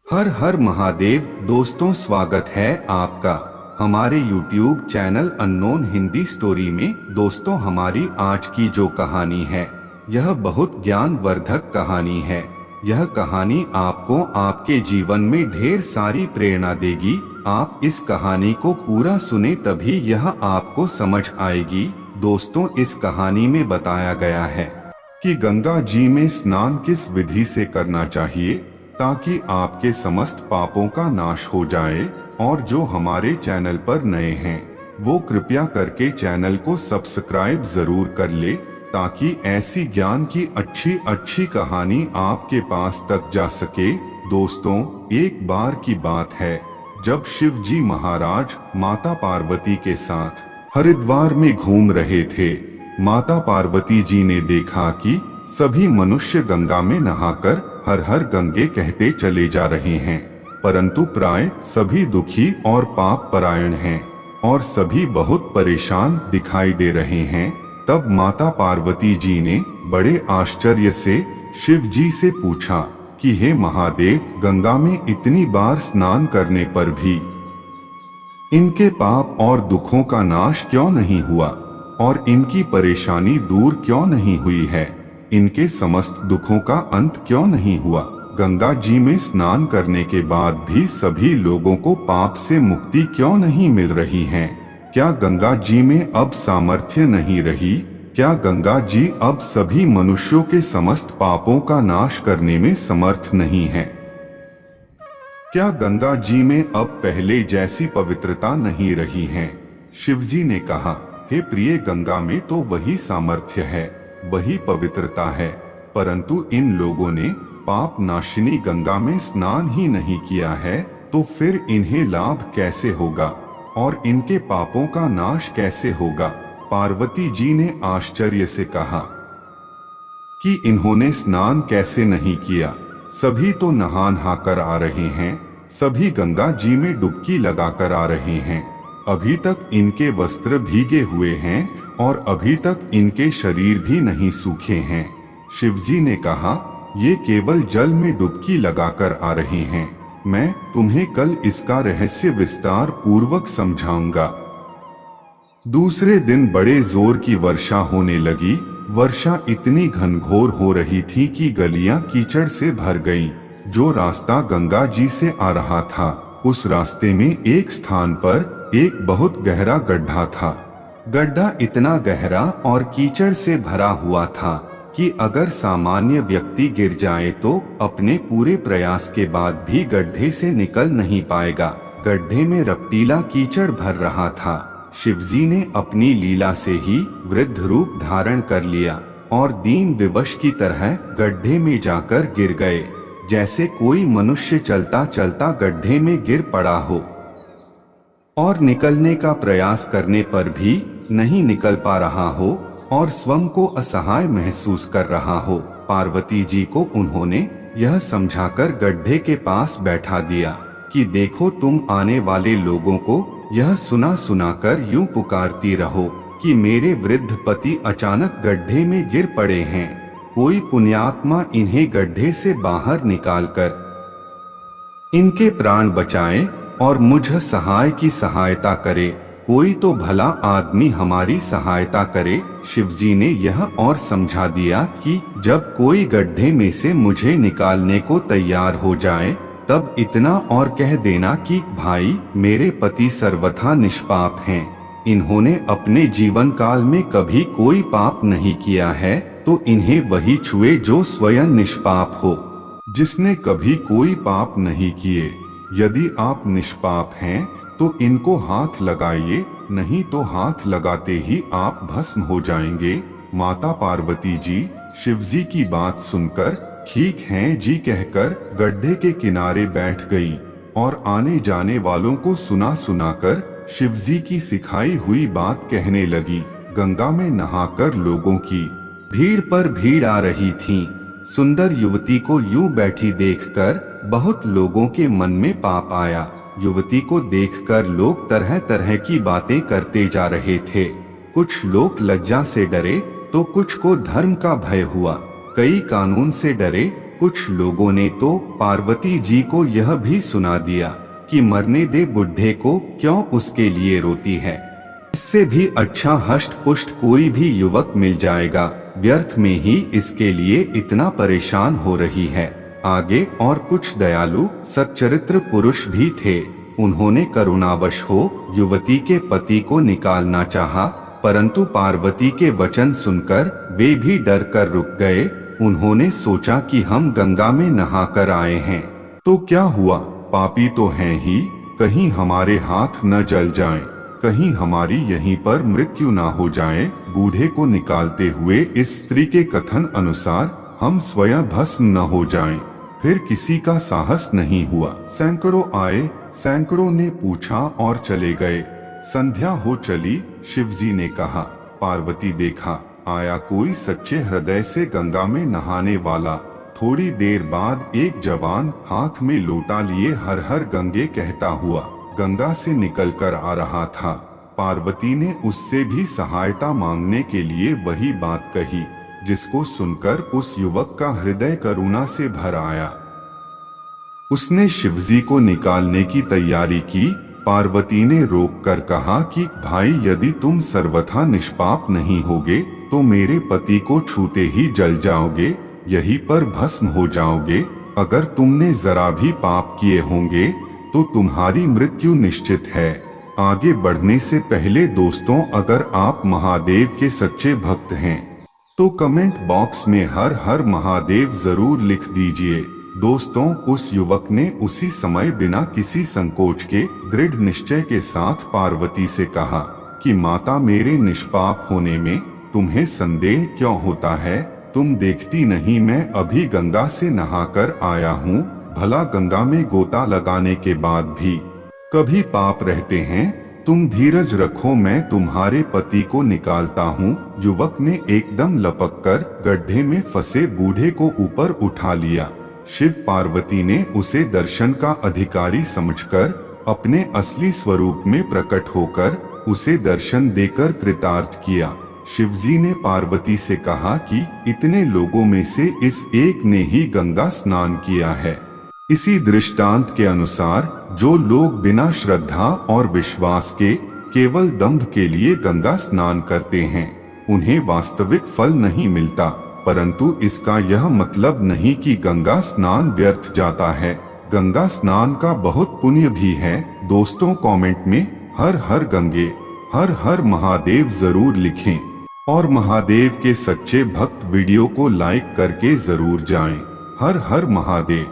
हर हर महादेव। दोस्तों, स्वागत है आपका हमारे YouTube channel unknown Hindi story में। दोस्तों, हमारी आज की जो कहानी है यह बहुत ज्ञानवर्धक कहानी है। यह कहानी आपको आपके जीवन में ढेर सारी प्रेरणा देगी। आप इस कहानी को पूरा सुने तभी यह आपको समझ आएगी। दोस्तों, इस कहानी में बताया गया है कि गंगा जी में स्नान किस विधि से करना चाहिए ताकि आपके समस्त पापों का नाश हो जाए। और जो हमारे चैनल पर नए हैं वो कृपया करके चैनल को सब्सक्राइब जरूर कर ले ताकि ऐसी ज्ञान की अच्छी अच्छी कहानी आपके पास तक जा सके। दोस्तों, एक बार की बात है जब शिव जी महाराज माता पार्वती के साथ हरिद्वार में घूम रहे थे। माता पार्वती जी ने देखा कि सभी मनुष्य गंगा में नहाकर हर हर गंगे कहते चले जा रहे हैं, परंतु प्राय सभी दुखी और पाप परायण हैं और सभी बहुत परेशान दिखाई दे रहे हैं। तब माता पार्वती जी ने बड़े आश्चर्य से शिव जी से पूछा कि हे महादेव, गंगा में इतनी बार स्नान करने पर भी इनके पाप और दुखों का नाश क्यों नहीं हुआ और इनकी परेशानी दूर क्यों नहीं हुई है? इनके समस्त दुखों का अंत क्यों नहीं हुआ? गंगा जी में स्नान करने के बाद भी सभी लोगों को पाप से मुक्ति क्यों नहीं मिल रही है? क्या गंगा जी में अब सामर्थ्य नहीं रही? क्या गंगा जी अब सभी मनुष्यों के समस्त पापों का नाश करने में समर्थ नहीं है? क्या गंगा जी में अब पहले जैसी पवित्रता नहीं रही है? शिवजी ने कहा, हे प्रिय, गंगा में तो वही सामर्थ्य है, वही पवित्रता है, परंतु इन लोगों ने पाप नाशिनी गंगा में स्नान ही नहीं किया है, तो फिर इन्हें लाभ कैसे होगा और इनके पापों का नाश कैसे होगा? पार्वती जी ने आश्चर्य से कहा कि इन्होंने स्नान कैसे नहीं किया? सभी तो नहा नहाकर आ रहे हैं, सभी गंगा जी में डुबकी लगाकर आ रहे हैं। अभी तक इनके वस्त्र भीगे हुए हैं और अभी तक इनके शरीर भी नहीं सूखे हैं। शिवजी ने कहा, ये केवल जल में डुबकी लगाकर आ रहे हैं। मैं तुम्हें कल इसका रहस्य विस्तार पूर्वक समझाऊंगा। दूसरे दिन बड़े जोर की वर्षा होने लगी। वर्षा इतनी घनघोर हो रही थी कि गलियां कीचड़ से भर गईं। जो रास्ता गंगा जी से आ रहा था, उस रास्ते में एक स्थान पर एक बहुत गहरा गड्ढा था। गड्ढा इतना गहरा और कीचड़ से भरा हुआ था कि अगर सामान्य व्यक्ति गिर जाए तो अपने पूरे प्रयास के बाद भी गड्ढे से निकल नहीं पाएगा। गड्ढे में रपटीला कीचड़ भर रहा था। शिवजी ने अपनी लीला से ही वृद्ध रूप धारण कर लिया और दीन विवश की तरह गड्ढे में जाकर गिर गए, जैसे कोई मनुष्य चलता चलता गड्ढे में गिर पड़ा हो और निकलने का प्रयास करने पर भी नहीं निकल पा रहा हो और स्वयं को असहाय महसूस कर रहा हो। पार्वती जी को उन्होंने यह समझाकर गड्ढे के पास बैठा दिया कि देखो, तुम आने वाले लोगों को यह सुना सुनाकर यूं पुकारती रहो कि मेरे वृद्ध पति अचानक गड्ढे में गिर पड़े हैं। कोई पुण्यात्मा इन्हें गड्ढे से बाहर निकालकर इनके प्राण बचाए और मुझ सहाय की सहायता करे। कोई तो भला आदमी हमारी सहायता करे। शिवजी ने यह और समझा दिया कि जब कोई गड्ढे में से मुझे निकालने को तैयार हो जाए तब इतना और कह देना कि भाई, मेरे पति सर्वथा निष्पाप हैं। इन्होंने अपने जीवन काल में कभी कोई पाप नहीं किया है, तो इन्हें वही छुए जो स्वयं निष्पाप हो, जिसने कभी कोई पाप नहीं किए। यदि आप निष्पाप हैं तो इनको हाथ लगाइए, नहीं तो हाथ लगाते ही आप भस्म हो जाएंगे। माता पार्वती जी शिवजी की बात सुनकर ठीक है जी कहकर गड्ढे के किनारे बैठ गई और आने जाने वालों को सुना सुनाकर शिवजी की सिखाई हुई बात कहने लगी। गंगा में नहाकर लोगों की भीड़ पर भीड़ आ रही थी। सुंदर युवती को यूं बैठी देखकर बहुत लोगों के मन में पाप आया। युवती को देखकर लोग तरह तरह की बातें करते जा रहे थे। कुछ लोग लज्जा से डरे तो कुछ को धर्म का भय हुआ। कई कानून से डरे कुछ लोगों ने तो पार्वती जी को यह भी सुना दिया कि मरने दे बुढ़े को, क्यों उसके लिए रोती है। इससे भी अच्छा हष्ट पुष्ट कोई भी युवक मिल जाएगा, व्यर्थ में ही इसके लिए इतना परेशान हो रही है। आगे और कुछ दयालु सच्चरित्र पुरुष भी थे। उन्होंने करुणावश हो युवती के पति को निकालना चाहा, परंतु पार्वती के वचन सुनकर वे भी डर कर रुक गए। उन्होंने सोचा कि हम गंगा में नहाकर आए हैं तो क्या हुआ, पापी तो हैं ही, कहीं हमारे हाथ न जल जाएं, कहीं हमारी यहीं पर मृत्यु ना हो जाए। बूढ़े को निकालते हुए इस स्त्री के कथन अनुसार हम स्वयं भस्म न हो जाएं। फिर किसी का साहस नहीं हुआ। सैकड़ों आए, सैकड़ों ने पूछा और चले गए। संध्या हो चली। शिवजी ने कहा, पार्वती देखा आया कोई सच्चे हृदय से गंगा में नहाने वाला। थोड़ी देर बाद एक जवान हाथ में लोटा लिए हर हर गंगे कहता हुआ गंगा से निकलकर आ रहा था। पार्वती ने उससे भी सहायता मांगने के लिए वही बात कही, जिसको सुनकर उस युवक का हृदय करुणा से भर आया। उसने शिवजी को निकालने की तैयारी की। पार्वती ने रोक कर कहा कि भाई, यदि तुम सर्वथा निष्पाप नहीं होगे तो मेरे पति को छूते ही जल जाओगे, यहीं पर भस्म हो जाओगे। अगर तुमने जरा भी पाप किए होंगे तो तुम्हारी मृत्यु निश्चित है। आगे बढ़ने से पहले दोस्तों, अगर आप महादेव के सच्चे भक्त हैं तो कमेंट बॉक्स में हर हर महादेव जरूर लिख दीजिए। दोस्तों, उस युवक ने उसी समय बिना किसी संकोच के दृढ़ निश्चय के साथ पार्वती से कहा कि माता, मेरे निष्पाप होने में तुम्हें संदेह क्यों होता है? तुम देखती नहीं मैं अभी गंगा से नहाकर आया हूँ। भला गंगा में गोता लगाने के बाद भी कभी पाप रहते हैं? तुम धीरज रखो, मैं तुम्हारे पति को निकालता हूँ। युवक ने एकदम लपककर गड्ढे में फंसे बूढ़े को ऊपर उठा लिया। शिव पार्वती ने उसे दर्शन का अधिकारी समझकर अपने असली स्वरूप में प्रकट होकर उसे दर्शन देकर कृतार्थ किया। शिवजी ने पार्वती से कहा कि इतने लोगों में से इस एक ने ही गंगा स्नान किया है। इसी दृष्टांत के अनुसार जो लोग बिना श्रद्धा और विश्वास के केवल दंभ के लिए गंगा स्नान करते हैं, उन्हें वास्तविक फल नहीं मिलता। परंतु इसका यह मतलब नहीं कि गंगा स्नान व्यर्थ जाता है। गंगा स्नान का बहुत पुण्य भी है। दोस्तों, कमेंट में हर हर गंगे, हर हर महादेव जरूर लिखें और महादेव के सच्चे भक्त वीडियो को लाइक करके जरूर जाएं। हर हर महादेव।